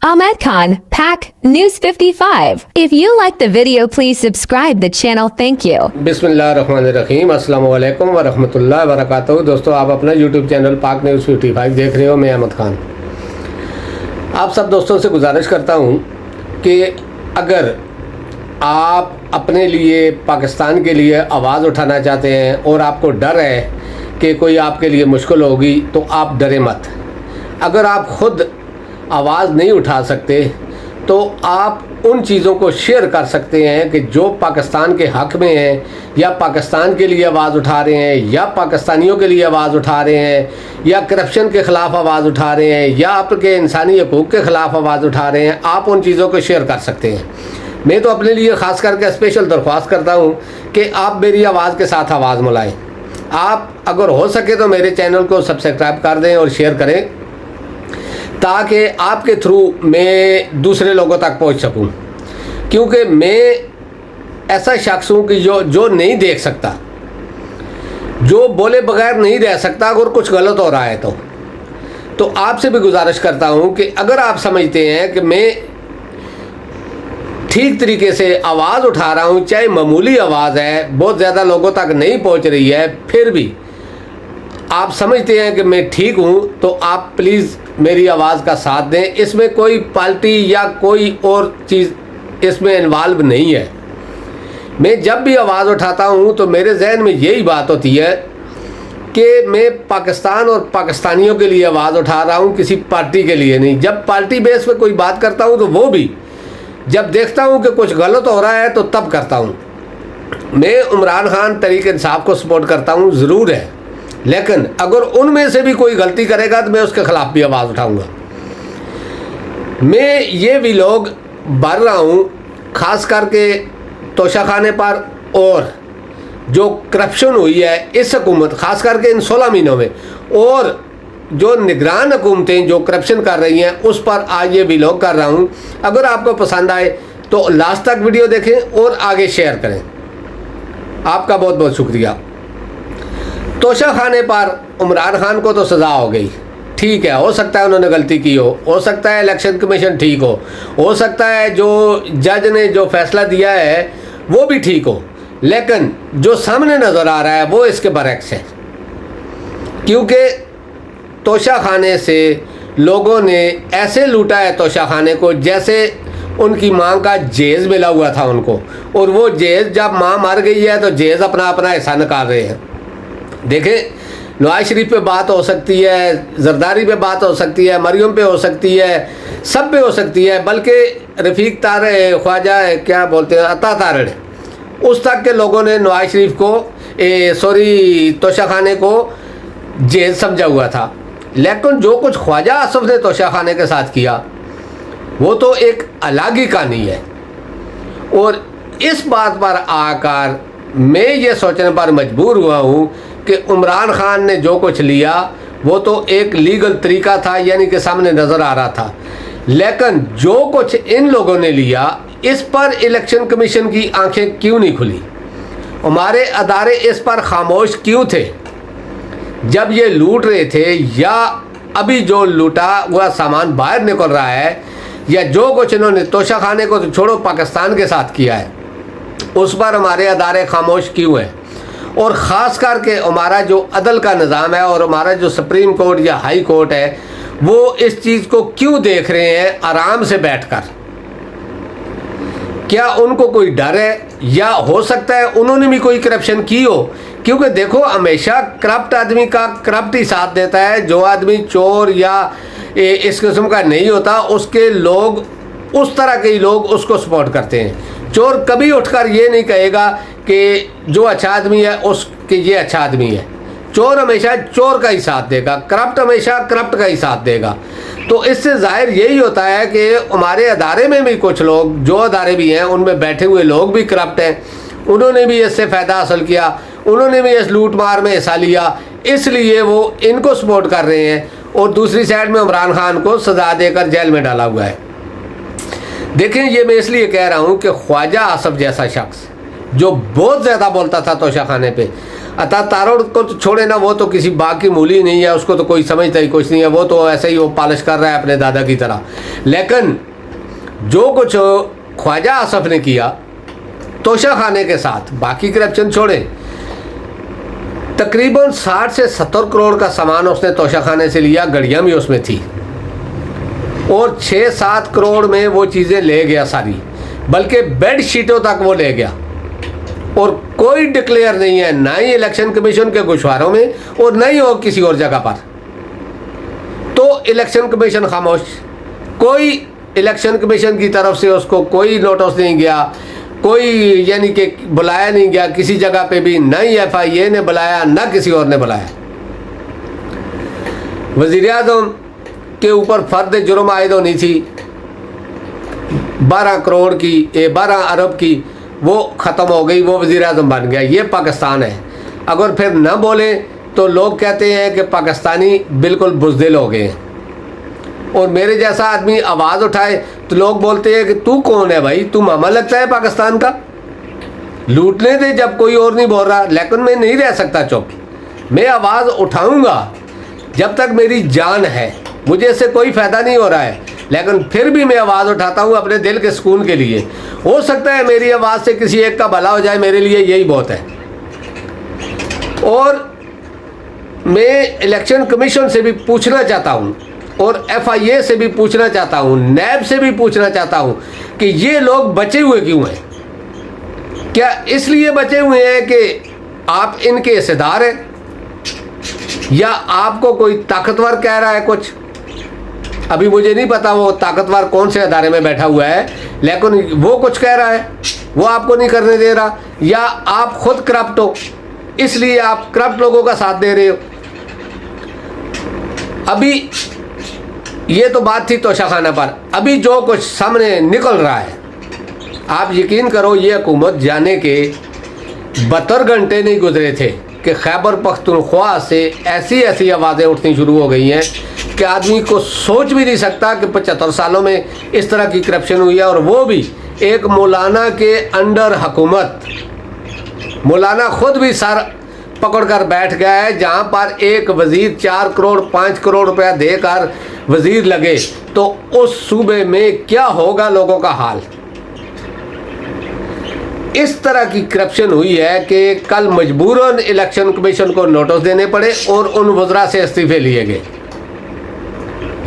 Ahmed Khan, PAC News 55. If you like the video, please subscribe the channel. Thank you. बिस्मिल्लाहिर्रहमानिर्रहीम, अस्सलाम वालेकुम व रहमतुल्लाहि व बरकातहू। दोस्तों, आप अपना यूट्यूब चैनल पाक न्यूज़ 55 देख रहे हो। मैं अहमद खान आप सब दोस्तों से गुजारिश करता हूँ कि अगर आप अपने लिए पाकिस्तान के लिए आवाज़ उठाना चाहते हैं और आपको डर है कि कोई आपके लिए मुश्किल होगी, तो आप डरे मत। अगर आप ख़ुद आवाज़ नहीं उठा सकते तो आप उन चीज़ों को शेयर कर सकते हैं कि जो पाकिस्तान के हक़ में हैं, या पाकिस्तान के लिए आवाज़ उठा रहे हैं, या पाकिस्तानियों के लिए आवाज़ उठा रहे हैं, या करप्शन के ख़िलाफ़ आवाज़ उठा रहे हैं, या आपके इंसानी हकूक़ के ख़िलाफ़ आवाज़ उठा रहे हैं। आप उन चीज़ों को शेयर कर सकते हैं। मैं तो अपने लिए ख़ास करके स्पेशल दरख्वास्त करता हूँ कि आप मेरी आवाज़ के साथ आवाज़ मिलाएँ। आप अगर हो सके तो मेरे चैनल को सब्सक्राइब कर दें और शेयर करें, ताकि आपके थ्रू मैं दूसरे लोगों तक पहुंच सकूं। क्योंकि मैं ऐसा शख्स हूं कि जो नहीं देख सकता, जो बोले बगैर नहीं रह सकता अगर कुछ गलत हो रहा है तो आपसे भी गुजारिश करता हूं कि अगर आप समझते हैं कि मैं ठीक तरीके से आवाज़ उठा रहा हूं, चाहे मामूली आवाज़ है, बहुत ज़्यादा लोगों तक नहीं पहुंच रही है, फिर भी आप समझते हैं कि मैं ठीक हूं, तो आप प्लीज़ मेरी आवाज़ का साथ दें। इसमें कोई पार्टी या कोई और चीज़ इसमें इन्वॉल्व नहीं है। मैं जब भी आवाज़ उठाता हूं तो मेरे जहन में यही बात होती है कि मैं पाकिस्तान और पाकिस्तानियों के लिए आवाज़ उठा रहा हूं, किसी पार्टी के लिए नहीं। जब पार्टी बेस पे कोई बात करता हूं तो वो भी जब देखता हूं कि कुछ गलत हो रहा है तो तब करता हूं। मैं इमरान खान तहरीक इंसाफ को सपोर्ट करता हूं, ज़रूर है, लेकिन अगर उनमें से भी कोई गलती करेगा तो मैं उसके ख़िलाफ़ भी आवाज़ उठाऊंगा। मैं ये भी लोग भर रहा हूँ ख़ास करके तोशाखाने पर, और जो करप्शन हुई है इस हुकूमत ख़ास करके इन 16 महीनों में, और जो निगरान हुकूमतें जो करप्शन कर रही हैं उस पर आज ये व्लॉग कर रहा हूँ। अगर आपको पसंद आए तो लास्ट तक वीडियो देखें और आगे शेयर करें। आपका बहुत बहुत शुक्रिया। तोशाखाने पर इमरान खान को तो सज़ा हो गई, ठीक है, हो सकता है उन्होंने गलती की हो सकता है इलेक्शन कमीशन ठीक हो सकता है जो जज ने जो फैसला दिया है वो भी ठीक हो, लेकिन जो सामने नज़र आ रहा है वो इसके बरक्स है। क्योंकि तोशाखाने से लोगों ने ऐसे लूटा है तोशाखाने को जैसे उनकी माँ का जेज़ मिला हुआ था उनको, और वो जेज़ जब माँ मर गई है तो जेज़ अपना अपना हिस्सा निकाल रहे हैं। देखें, नवाज शरीफ पे बात हो सकती है, जरदारी पे बात हो सकती है, मरियम पे हो सकती है, सब पे हो सकती है, बल्कि रफ़ीक तारे ख्वाजा क्या बोलते हैं अता तारड़, उस तक के लोगों ने नवाज शरीफ को तोशाखाने को जेल समझा हुआ था। लेकिन जो कुछ ख्वाजा आसफ ने तोशाखाने के साथ किया वो तो एक अलग ही कहानी है। और इस बात पर आकर मैं ये सोचने पर मजबूर हुआ हूँ कि इमरान खान ने जो कुछ लिया वो तो एक लीगल तरीका था, यानी कि सामने नज़र आ रहा था, लेकिन जो कुछ इन लोगों ने लिया इस पर इलेक्शन कमीशन की आंखें क्यों नहीं खुली? हमारे अदारे इस पर खामोश क्यों थे जब ये लूट रहे थे, या अभी जो लूटा हुआ सामान बाहर निकल रहा है, या जो कुछ इन्होंने तोशाखाने को तो छोड़ो पाकिस्तान के साथ किया है उस पर हमारे अदारे खामोश क्यों हैं? और ख़ास करके हमारा जो अदल का निज़ाम है और हमारा जो सुप्रीम कोर्ट या हाई कोर्ट है वो इस चीज़ को क्यों देख रहे हैं आराम से बैठकर? क्या उनको कोई डर है, या हो सकता है उन्होंने भी कोई करप्शन की हो? क्योंकि देखो, हमेशा करप्ट आदमी का करप्ट ही साथ देता है। जो आदमी चोर या इस किस्म का नहीं होता उसके लोग, उस तरह के ही लोग उसको सपोर्ट करते हैं। चोर कभी उठकर ये नहीं कहेगा कि जो अच्छा आदमी है उसके ये अच्छा आदमी है। चोर हमेशा चोर का ही साथ देगा, करप्ट हमेशा करप्ट का ही साथ देगा। तो इससे जाहिर यही होता है कि हमारे अदारे में भी कुछ लोग, जो अदारे भी हैं उनमें बैठे हुए लोग भी करप्ट हैं, उन्होंने भी इससे फ़ायदा हासिल किया, उन्होंने भी इस लूट मार में हिस्सा लिया, इसलिए वो इनको सपोर्ट कर रहे हैं, और दूसरी साइड में इमरान खान को सज़ा देकर जेल में डाला हुआ है। देखें, ये मैं इसलिए कह रहा हूँ कि ख्वाजा आसफ जैसा शख्स जो बहुत ज़्यादा बोलता था तोशाखाने पे, अतः तारोड़ को तो छोड़े ना, वो तो किसी बाग की मूली नहीं है, उसको तो कोई समझता ही कुछ नहीं है, वो तो ऐसे ही वो पॉलिश कर रहा है अपने दादा की तरह। लेकिन जो कुछ ख्वाजा आसफ ने किया तोशा खाने के साथ, बाकी करप्शन छोड़े, तकरीबन 60 से 70 करोड़ का सामान उसने तोशा खाने से लिया, गड़ियाँ भी उसमें थी, और 6-7 करोड़ में वो चीज़ें ले गया सारी, बल्कि बेड शीटों तक वो ले गया, और कोई डिक्लेयर नहीं है, ना ही इलेक्शन कमीशन के गोशवारों में और ना ही हो किसी और जगह पर। तो इलेक्शन कमीशन खामोश, कोई इलेक्शन कमीशन की तरफ से उसको कोई नोटिस नहीं गया, कोई यानी कि बुलाया नहीं गया किसी जगह पे भी, ना ही FIA ने बुलाया ना किसी और ने बुलाया। वज़ीर-ए-आज़म के ऊपर फर्द जुर्म आयद होनी थी 12 करोड़ की, 12 अरब की, वो ख़त्म हो गई, वो वज़ीर-ए-आज़म बन गया। ये पाकिस्तान है। अगर फिर न बोले तो लोग कहते हैं कि पाकिस्तानी बिल्कुल बुज़दिल हो गए हैं, और मेरे जैसा आदमी आवाज़ उठाए तो लोग बोलते हैं कि तू कौन है भाई, तू मामा लगता है पाकिस्तान का, लूटने दे जब कोई और नहीं बोल रहा। लेकिन मैं नहीं रह सकता चुप, मैं आवाज़ उठाऊंगा जब तक मेरी जान है, मुझे इससे कोई फ़ायदा नहीं हो रहा है, लेकिन फिर भी मैं आवाज़ उठाता हूँ अपने दिल के सुकून के लिए। हो सकता है मेरी आवाज़ से किसी एक का भला हो जाए, मेरे लिए यही बहुत है। और मैं इलेक्शन कमीशन से भी पूछना चाहता हूँ, और FIA से भी पूछना चाहता हूँ, नैब से भी पूछना चाहता हूँ कि ये लोग बचे हुए क्यों हैं? क्या इसलिए बचे हुए हैं कि आप इनके हिस्सेदार हैं, या आपको कोई ताकतवर कह रहा है कुछ? अभी मुझे नहीं पता वो ताकतवर कौन से अदारे में बैठा हुआ है, लेकिन वो कुछ कह रहा है, वो आपको नहीं करने दे रहा, या आप खुद करप्ट हो इसलिए आप करप्ट लोगों का साथ दे रहे हो। अभी ये तो बात थी तोशाखाना पर, अभी जो कुछ सामने निकल रहा है, आप यकीन करो ये हुकूमत जाने के 72 घंटे नहीं गुजरे थे कि खैबर पख्तूनख्वा से ऐसी ऐसी आवाज़ें उठनी शुरू हो गई हैं कि आदमी को सोच भी नहीं सकता कि 75 सालों में इस तरह की करप्शन हुई है, और वो भी एक मौलाना के अंडर हुकूमत। मौलाना खुद भी सर पकड़ कर बैठ गया है, जहाँ पर एक वज़ीर 4 करोड़ 5 करोड़ रुपया देकर वज़ीर लगे, तो उस सूबे में क्या होगा लोगों का हाल। इस तरह की करप्शन हुई है कि कल मजबूरन इलेक्शन कमीशन को नोटिस देने पड़े और उन वज़रा से इस्तीफे लिए गए।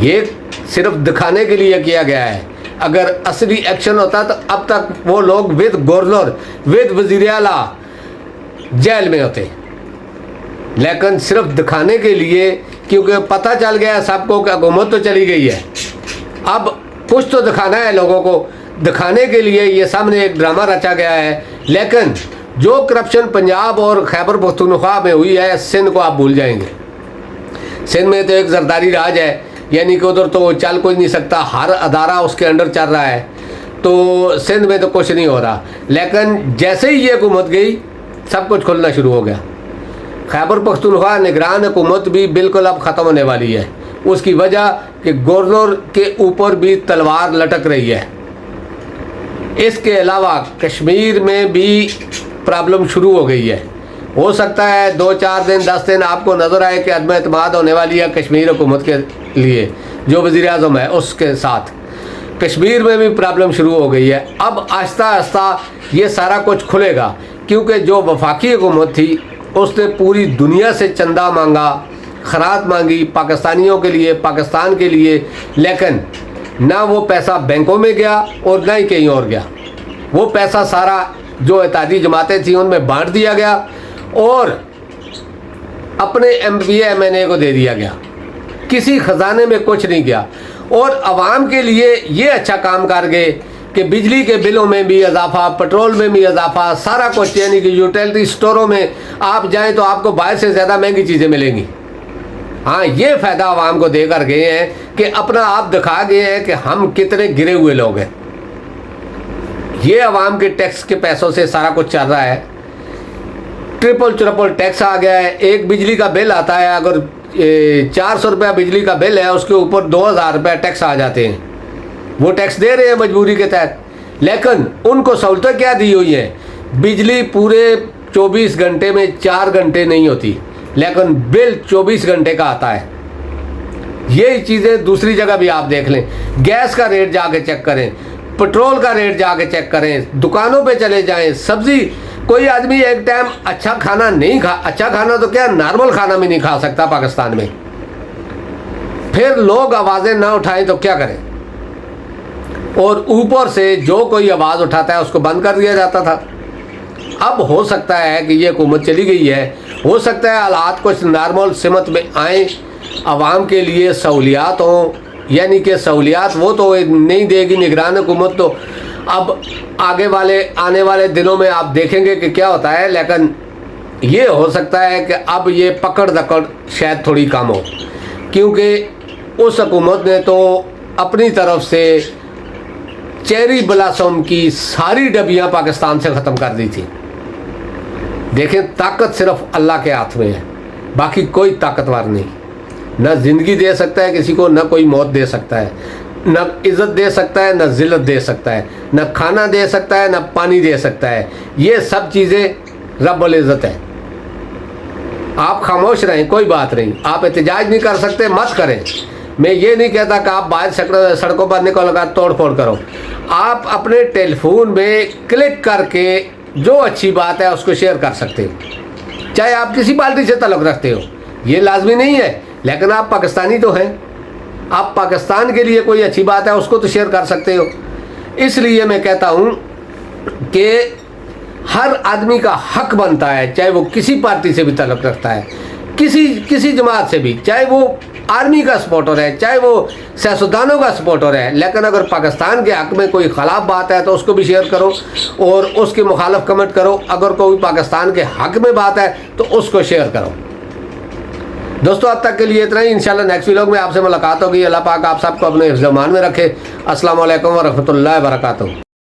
ये सिर्फ दिखाने के लिए किया गया है, अगर असली एक्शन होता तो अब तक वो लोग विद गवर्नर विद वज़ीर आला जेल में होते, लेकिन सिर्फ दिखाने के लिए, क्योंकि पता चल गया सबको कि हुकूमत तो चली गई है, अब कुछ तो दिखाना है लोगों को, दिखाने के लिए ये सामने एक ड्रामा रचा गया है। लेकिन जो करप्शन पंजाब और खैबर पख्तूनख्वा में हुई है, सिंध को आप भूल जाएंगे। सिंध में तो एक जरदारी राज है, यानी कि उधर तो चल कोई नहीं सकता, हर अदारा उसके अंडर चल रहा है, तो सिंध में तो कुछ नहीं हो रहा। लेकिन जैसे ही ये हुकूमत गई सब कुछ खुलना शुरू हो गया। खैबर पख्तूनख्वा निगरान हुकूमत भी बिल्कुल अब ख़त्म होने वाली है। उसकी वजह कि गवर्नर के ऊपर भी तलवार लटक रही है। इसके अलावा कश्मीर में भी प्रॉब्लम शुरू हो गई है। हो सकता है 2-4 दिन 10 दिन आपको नज़र आए कि अदम एतमाद होने वाली है कश्मीर हुकूमत के लिए, जो वज़ीर आज़म है उसके साथ कश्मीर में भी प्रॉब्लम शुरू हो गई है। अब आहिस्ता आहिस्ता ये सारा कुछ खुलेगा, क्योंकि जो वफाकी हुकूमत थी उसने पूरी दुनिया से चंदा मांगा, खरात मांगी पाकिस्तानियों के लिए, पाकिस्तान के लिए, लेकिन ना वो पैसा बैंकों में गया और ना ही कहीं और गया। वो पैसा सारा जो एहतियाती जमातें थी उनमें बांट दिया गया और अपने MPA MNA को दे दिया गया, किसी ख़जाने में कुछ नहीं गया। और आवाम के लिए ये अच्छा काम कर गए कि बिजली के बिलों में भी इजाफा, पेट्रोल में भी इजाफा, सारा कुछ, यानी कि यूटिलिटी स्टोरों में आप जाएं तो आपको बाहर से ज़्यादा महंगी चीज़ें मिलेंगी। हाँ, ये फ़ायदा आवाम को देकर गए हैं कि अपना आप दिखा गए हैं कि हम कितने गिरे हुए लोग हैं। ये आवाम के टैक्स के पैसों से सारा कुछ चल रहा है। ट्रिपल टैक्स आ गया है। एक बिजली का बिल आता है, अगर 400 रुपया बिजली का बिल है, उसके ऊपर 2000 रुपया टैक्स आ जाते हैं। वो टैक्स दे रहे हैं मजबूरी के तहत, लेकिन उनको सहूलतें क्या दी हुई हैं? बिजली पूरे 24 घंटे में 4 घंटे नहीं होती, लेकिन बिल 24 घंटे का आता है। यही चीज़ें दूसरी जगह भी आप देख लें। गैस का रेट जाके चेक करें, पेट्रोल का रेट जाके चेक करें, दुकानों पे चले जाएं, सब्जी, कोई आदमी एक टाइम अच्छा खाना नहीं अच्छा खाना तो क्या नॉर्मल खाना भी नहीं खा सकता पाकिस्तान में। फिर लोग आवाज़ें ना उठाएं तो क्या करें, और ऊपर से जो कोई आवाज़ उठाता है उसको बंद कर दिया जाता था। अब हो सकता है कि ये हुकूमत चली गई है, हो सकता है हालात कुछ नॉर्मल सिमत में आए, आवाम के लिए सहूलियात हों, यानी कि सहूलियात वो तो नहीं देगी निगरान हुकूमत, तो अब आने वाले दिनों में आप देखेंगे कि क्या होता है। लेकिन ये हो सकता है कि अब ये पकड़ दकड़ शायद थोड़ी कम हो, क्योंकि उस हुकूमत ने तो अपनी तरफ से चेरी ब्लॉसम की सारी डबियाँ पाकिस्तान से ख़त्म कर दी थी। देखें, ताकत सिर्फ अल्लाह के हाथ में है, बाकी कोई ताकतवर नहीं। न ज़िंदगी दे सकता है किसी को, न कोई मौत दे सकता है, न इज़्ज़त दे सकता है, न ज़िल्लत दे सकता है, न खाना दे सकता है, न पानी दे सकता है। ये सब चीज़ें रब्बुल इज़्ज़त है। आप खामोश रहें, कोई बात नहीं। आप एहतजाज नहीं कर सकते, मत करें। मैं ये नहीं कहता कि आप बाहर सड़कों पर निकल कर तोड़ फोड़ करो। आप अपने टेलीफोन में क्लिक करके जो अच्छी बात है उसको शेयर कर सकते हो, चाहे आप किसी पार्टी से ताल्लुक़ रखते हो, ये लाजमी नहीं है, लेकिन आप पाकिस्तानी तो हैं। आप पाकिस्तान के लिए कोई अच्छी बात है उसको तो शेयर कर सकते हो। इसलिए मैं कहता हूँ कि हर आदमी का हक बनता है, चाहे वो किसी पार्टी से भी ताल्लुक़ रखता है, किसी जमात से भी, चाहे वो आर्मी का सपोर्टर है, चाहे वो सियासतदानों का सपोर्टर है, लेकिन अगर पाकिस्तान के हक़ में कोई ख़िलाफ़ बात है तो उसको भी शेयर करो और उसके मुखालिफ कमेंट करो। अगर कोई पाकिस्तान के हक़ में बात है तो उसको शेयर करो। दोस्तों, अब तक के लिए इतना ही। इंशाल्लाह नेक्स्ट व्लॉग में आपसे मुलाकात होगी। अल्लाह पाक आप सबको अपने हिफ्ज़-ए-मान में रखे। अस्सलाम वालेकुम व रहमतुल्लाहि व बरकातहू।